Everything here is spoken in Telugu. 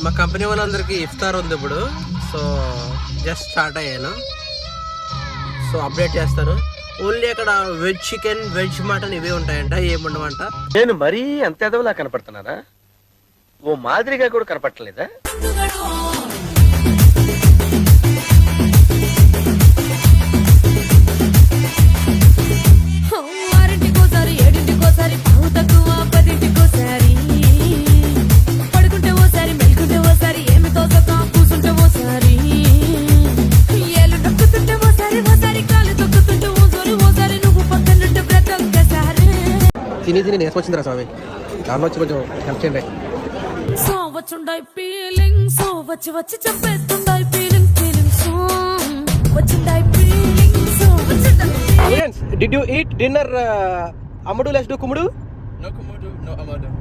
మా కంపెనీ వాళ్ళందరికీ ఇఫ్తార్ ఉంది ఇప్పుడు. సో జస్ట్ స్టార్ట్ అయ్యాను. సో అప్డేట్ చేస్తాను. ఓన్లీ అక్కడ వెజ్ చికెన్, వెజ్ మటన్ ఇవే ఉంటాయంట, ఏముండవంట. నేను మరీ అంత ఎదవలా కనపడుతున్నారా? ఓ మాదిరిగా కూడా కనపడలేదా? తిని తిని నేర్చుకొచ్చిందిరా స్వామి. దాని వచ్చి కొంచెం హెల్ప్ చేయండి. Did you eat dinner? Amadu, let's do kumudu. No kumudu, no amadu.